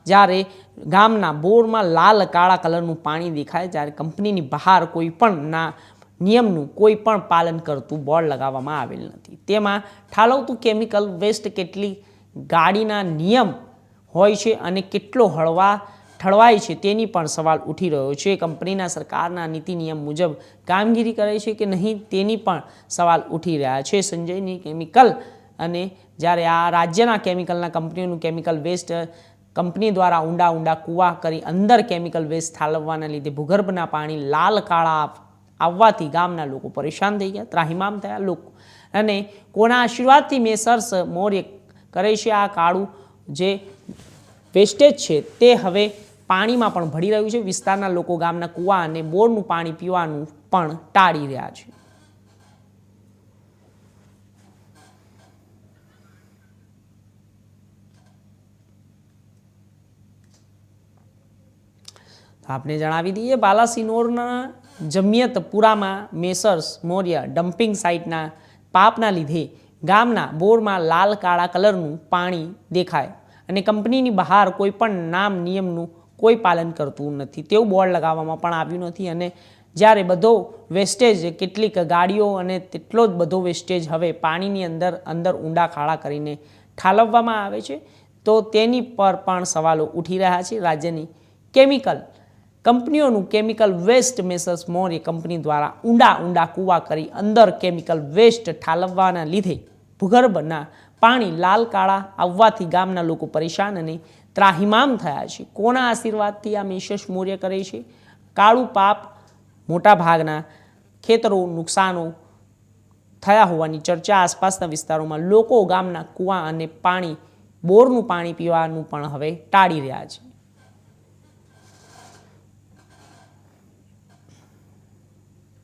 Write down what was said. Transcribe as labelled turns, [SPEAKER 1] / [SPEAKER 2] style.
[SPEAKER 1] જ્યારે ગામના બોરમાં લાલ કાળા કલરનું પાણી દેખાય, જ્યારે કંપનીની બહાર કોઈ પણ નિયમનું કોઈ પણ પાલન કરતું બોર્ડ લગાવવામાં આવેલ નથી. તેમાં ઠાલવતું કેમિકલ વેસ્ટ કેટલી ગાડીના નિયમ હોય છે અને કેટલો ઠળવાય છે તેની પણ સવાલ ઉઠી રહ્યો છે. કંપનીના સરકારના નીતિ નિયમ મુજબ કામગીરી કરે છે કે નહીં તેની પણ સવાલ ઉઠી રહ્યા છે. સંજયની કેમિકલ અને જ્યારે આ રાજ્યના કેમિકલના કંપનીઓનું કેમિકલ વેસ્ટ કંપની દ્વારા ઊંડા કૂવા કરી અંદર કેમિકલ વેસ્ટ ઠાલવવાના લીધે ભૂગર્ભના પાણી લાલ કાળા આવવાથી ગામના લોકો પરેશાન થઈ ગયા, ત્રાહિમામ થયા લોકો. અને કોના આશીર્વાદથી મેસર્સ મૌર્ય કરે છે આ કાળું જે વેસ્ટેજ છે તે હવે પાણીમાં પણ ભળી રહ્યું છે. વિસ્તારના લોકો ગામના કૂવા અને બોરનું પાણી પીવાનું પણ ટાળી રહ્યા છે. આપને જણાવી દઈએ, બાલાસિનોરના જમિયતપુરામાં મેસર્સ મૌર્ય ડમ્પિંગ સાઇટના પાપના લીધે ગામના બોરમાં લાલ કાળા કલરનું પાણી દેખાય અને કંપનીની બહાર કોઈ પણ નિયમનું કોઈ પાલન કરતું નથી તેવું બોર્ડ લગાવવામાં પણ આવ્યું નથી. અને જ્યારે બધો વેસ્ટેજ કેટલીક ગાડીઓ અને તેટલો જ બધો વેસ્ટેજ હવે પાણીની અંદર ઊંડા ખાડા કરીને ઠાલવવામાં આવે છે તો તેની પર પણ સવાલો ઉઠી રહ્યા છે. રાજ્યની કેમિકલ કંપનીઓનું chemical waste Messrs Maurya company દ્વારા ઊંડા કૂવા કરી અંદર કેમિકલ વેસ્ટ ઠાલવવાના લીધે ભૂગર્ભના પાણી લાલ કાળા આવવાથી ગામના લોકો પરેશાન અને ત્રાહિમામ થયા છે. કોના આશીર્વાદથી આ મેસર્સ મૌર્ય કરે છે કાળું પાપ? મોટા ભાગના ખેતરો નુકસાનો થયા હોવાની ચર્ચા આસપાસના વિસ્તારોમાં લોકો ગામના કૂવા અને બોરનું પાણી પીવાનું પણ હવે ટાળી રહ્યા છે.